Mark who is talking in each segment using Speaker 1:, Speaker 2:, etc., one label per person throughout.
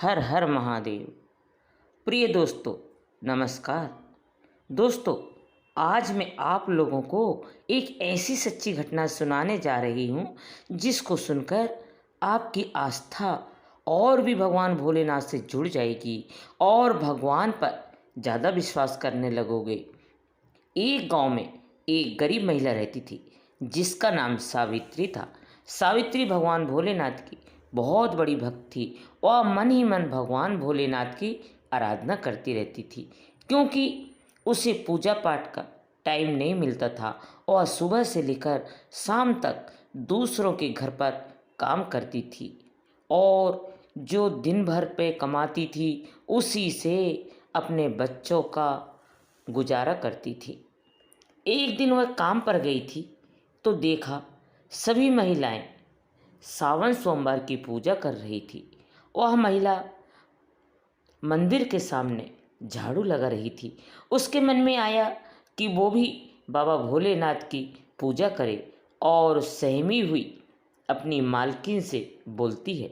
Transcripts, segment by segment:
Speaker 1: हर हर महादेव। प्रिय दोस्तों, नमस्कार। दोस्तों, आज मैं आप लोगों को एक ऐसी सच्ची घटना सुनाने जा रही हूँ जिसको सुनकर आपकी आस्था और भी भगवान भोलेनाथ से जुड़ जाएगी और भगवान पर ज़्यादा विश्वास करने लगोगे। एक गांव में एक गरीब महिला रहती थी जिसका नाम सावित्री था। सावित्री भगवान भोलेनाथ की बहुत बड़ी भक्त थी। वह मन ही मन भगवान भोलेनाथ की आराधना करती रहती थी क्योंकि उसे पूजा पाठ का टाइम नहीं मिलता था। वह सुबह से लेकर शाम तक दूसरों के घर पर काम करती थी और जो दिन भर पे कमाती थी उसी से अपने बच्चों का गुजारा करती थी। एक दिन वह काम पर गई थी तो देखा सभी महिलाएं सावन सोमवार की पूजा कर रही थी। वह महिला मंदिर के सामने झाड़ू लगा रही थी। उसके मन में आया कि वो भी बाबा भोलेनाथ की पूजा करे और सहमी हुई अपनी मालकिन से बोलती है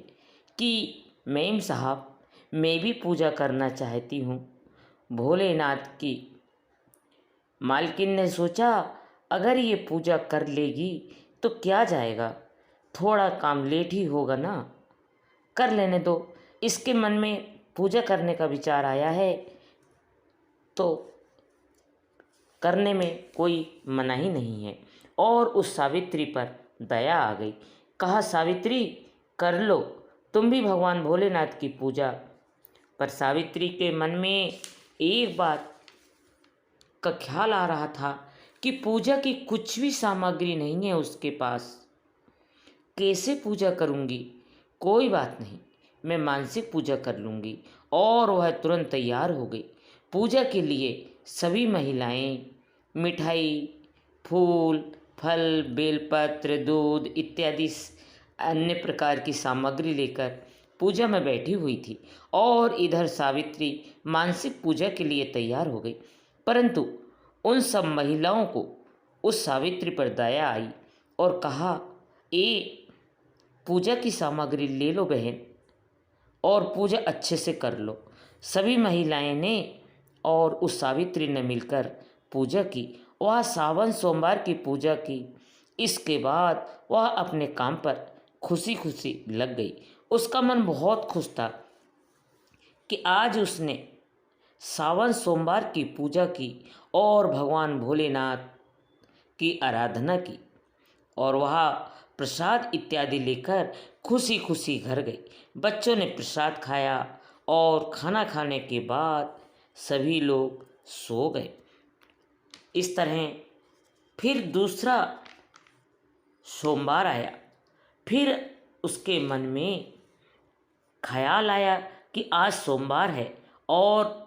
Speaker 1: कि मैम साहब, मैं भी पूजा करना चाहती हूँ भोलेनाथ की। मालकिन ने सोचा अगर ये पूजा कर लेगी तो क्या जाएगा, थोड़ा काम लेट ही होगा ना, कर लेने दो। इसके मन में पूजा करने का विचार आया है तो करने में कोई मनाही नहीं है। और उस सावित्री पर दया आ गई। कहा, सावित्री कर लो, तुम भी भगवान भोलेनाथ की पूजा। पर सावित्री के मन में एक बात का ख्याल आ रहा था कि पूजा की कुछ भी सामग्री नहीं है उसके पास, कैसे पूजा करूंगी। कोई बात नहीं, मैं मानसिक पूजा कर लूँगी। और वह तुरंत तैयार हो गई। पूजा के लिए सभी महिलाएं मिठाई, फूल, फल, बेलपत्र, दूध इत्यादि अन्य प्रकार की सामग्री लेकर पूजा में बैठी हुई थी और इधर सावित्री मानसिक पूजा के लिए तैयार हो गई। परंतु उन सब महिलाओं को उस सावित्री पर दया आई और कहा, ए पूजा की सामग्री ले लो बहन और पूजा अच्छे से कर लो। सभी महिलाएं ने और उस सावित्री ने मिलकर पूजा की। वह सावन सोमवार की पूजा की। इसके बाद वह अपने काम पर खुशी खुशी लग गई। उसका मन बहुत खुश था कि आज उसने सावन सोमवार की पूजा की और भगवान भोलेनाथ की आराधना की और वह प्रसाद इत्यादि लेकर खुशी खुशी घर गई। बच्चों ने प्रसाद खाया और खाना खाने के बाद सभी लोग सो गए। इस तरह फिर दूसरा सोमवार आया। फिर उसके मन में ख्याल आया कि आज सोमवार है और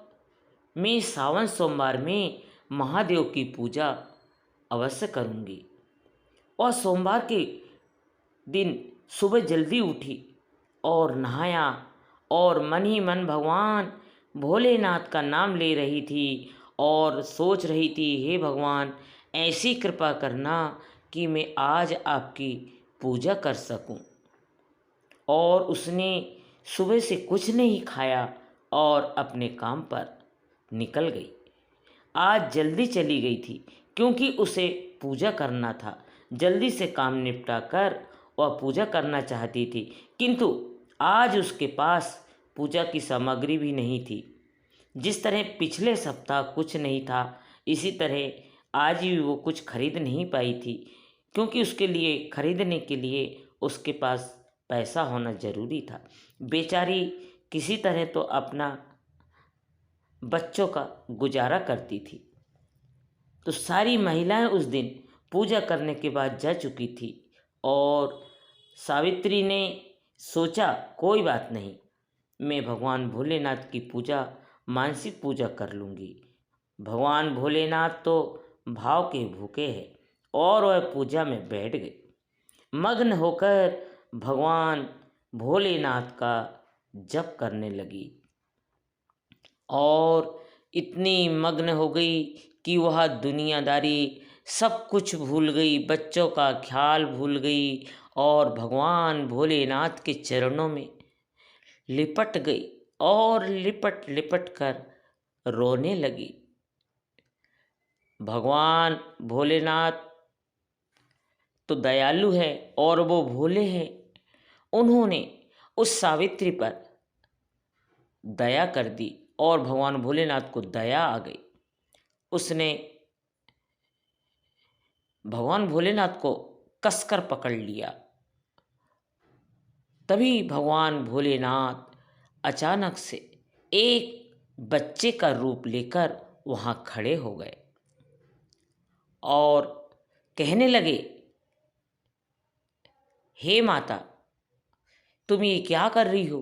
Speaker 1: मैं सावन सोमवार में महादेव की पूजा अवश्य करूंगी। और सोमवार के दिन सुबह जल्दी उठी और नहाया और मन ही मन भगवान भोलेनाथ का नाम ले रही थी और सोच रही थी, हे भगवान ऐसी कृपा करना कि मैं आज आपकी पूजा कर सकूं। और उसने सुबह से कुछ नहीं खाया और अपने काम पर निकल गई। आज जल्दी चली गई थी क्योंकि उसे पूजा करना था। जल्दी से काम निपटा कर वह पूजा करना चाहती थी, किंतु आज उसके पास पूजा की सामग्री भी नहीं थी। जिस तरह पिछले सप्ताह कुछ नहीं था, इसी तरह आज भी वो कुछ खरीद नहीं पाई थी क्योंकि उसके लिए खरीदने के लिए उसके पास पैसा होना ज़रूरी था। बेचारी किसी तरह तो अपना बच्चों का गुजारा करती थी। तो सारी महिलाएं उस दिन पूजा करने के बाद जा चुकी थी और सावित्री ने सोचा, कोई बात नहीं, मैं भगवान भोलेनाथ की पूजा मानसिक पूजा कर लूँगी। भगवान भोलेनाथ तो भाव के भूखे हैं। और वह पूजा में बैठ गई। मग्न होकर भगवान भोलेनाथ का जप करने लगी और इतनी मग्न हो गई कि वह दुनियादारी सब कुछ भूल गई, बच्चों का ख्याल भूल गई और भगवान भोलेनाथ के चरणों में लिपट गई और लिपट लिपट कर रोने लगी। भगवान भोलेनाथ तो दयालु है और वो भोले हैं। उन्होंने उस सावित्री पर दया कर दी और भगवान भोलेनाथ को दया आ गई। उसने भगवान भोलेनाथ को कसकर पकड़ लिया। तभी भगवान भोलेनाथ अचानक से एक बच्चे का रूप लेकर वहाँ खड़े हो गए और कहने लगे, हे माता, तुम ये क्या कर रही हो?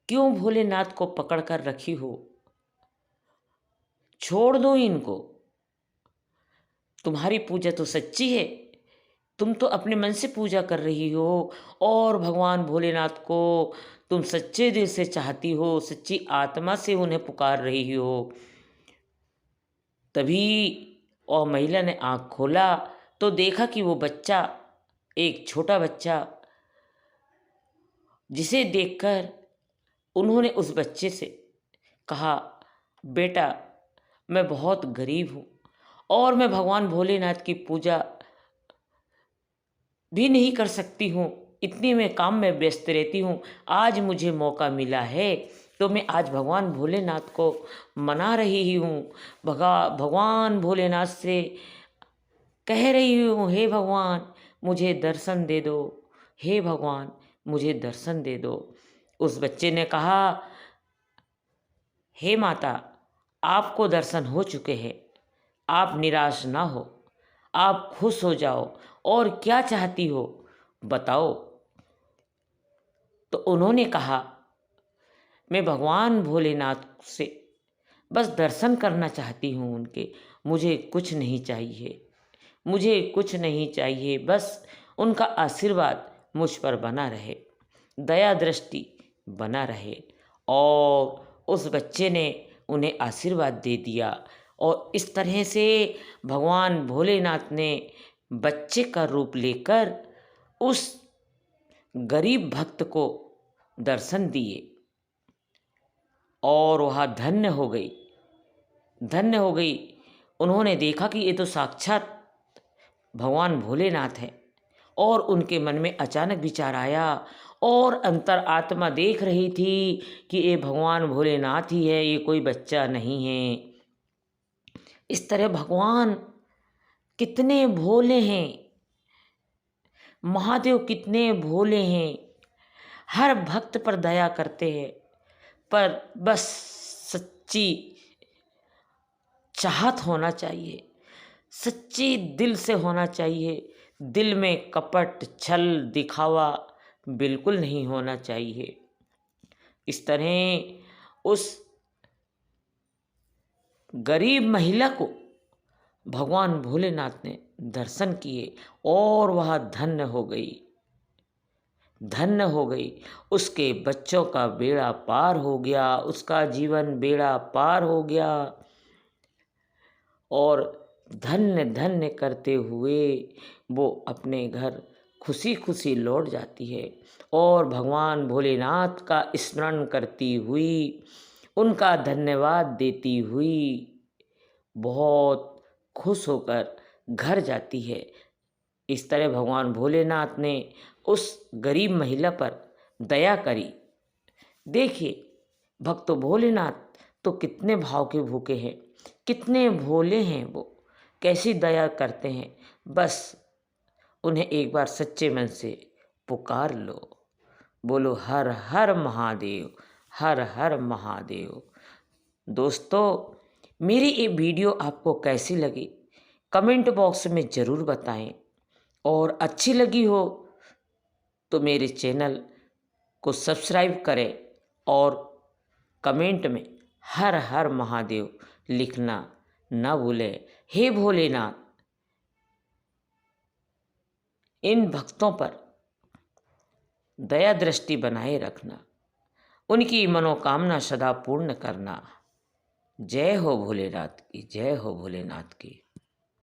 Speaker 1: क्यों भोलेनाथ को पकड़ कर रखी हो? छोड़ दो इनको। तुम्हारी पूजा तो सच्ची है, तुम तो अपने मन से पूजा कर रही हो और भगवान भोलेनाथ को तुम सच्चे दिल से चाहती हो, सच्ची आत्मा से उन्हें पुकार रही हो। तभी वह महिला ने आँख खोला तो देखा कि वो बच्चा, एक छोटा बच्चा, जिसे देखकर उन्होंने उस बच्चे से कहा, बेटा, मैं बहुत गरीब हूँ और मैं भगवान भोलेनाथ की पूजा भी नहीं कर सकती हूँ, इतनी मैं काम में व्यस्त रहती हूँ। आज मुझे मौका मिला है तो मैं आज भगवान भोलेनाथ को मना रही हूँ। भगवान भोलेनाथ से कह रही हूँ, हे भगवान मुझे दर्शन दे दो, हे भगवान मुझे दर्शन दे दो। उस बच्चे ने कहा, हे माता, आपको दर्शन हो चुके हैं, आप निराश ना हो, आप खुश हो जाओ और क्या चाहती हो बताओ। तो उन्होंने कहा, मैं भगवान भोलेनाथ से बस दर्शन करना चाहती हूँ उनके, मुझे कुछ नहीं चाहिए, मुझे कुछ नहीं चाहिए, बस उनका आशीर्वाद मुझ पर बना रहे, दया दृष्टि बना रहे। और उस बच्चे ने उन्हें आशीर्वाद दे दिया और इस तरह से भगवान भोलेनाथ ने बच्चे का रूप लेकर उस गरीब भक्त को दर्शन दिए और वह धन्य हो गई, धन्य हो गई। उन्होंने देखा कि ये तो साक्षात भगवान भोलेनाथ है और उनके मन में अचानक विचार आया और अंतर आत्मा देख रही थी कि ये भगवान भोलेनाथ ही है, ये कोई बच्चा नहीं है। इस तरह भगवान कितने भोले हैं, महादेव कितने भोले हैं, हर भक्त पर दया करते हैं, पर बस सच्ची चाहत होना चाहिए, सच्ची दिल से होना चाहिए, दिल में कपट छल दिखावा बिल्कुल नहीं होना चाहिए। इस तरह उस गरीब महिला को भगवान भोलेनाथ ने दर्शन किए और वह धन्य हो गई, धन्य हो गई। उसके बच्चों का बेड़ा पार हो गया, उसका जीवन बेड़ा पार हो गया और धन्य धन्य करते हुए वो अपने घर खुशी खुशी लौट जाती है और भगवान भोलेनाथ का स्मरण करती हुई, उनका धन्यवाद देती हुई बहुत खुश होकर घर जाती है। इस तरह भगवान भोलेनाथ ने उस गरीब महिला पर दया करी। देखिए, भक्त भोलेनाथ तो कितने भाव के भूखे हैं, कितने भोले हैं, वो कैसी दया करते हैं। बस उन्हें एक बार सच्चे मन से पुकार लो। बोलो हर हर महादेव, हर हर महादेव। दोस्तों, मेरी ये वीडियो आपको कैसी लगी कमेंट बॉक्स में ज़रूर बताएं और अच्छी लगी हो तो मेरे चैनल को सब्सक्राइब करें और कमेंट में हर हर महादेव लिखना ना भूलें। हे भोलेनाथ, इन भक्तों पर दया दृष्टि बनाए रखना, उनकी मनोकामना सदा पूर्ण करना। जय हो भोलेनाथ की, जय हो भोलेनाथ की।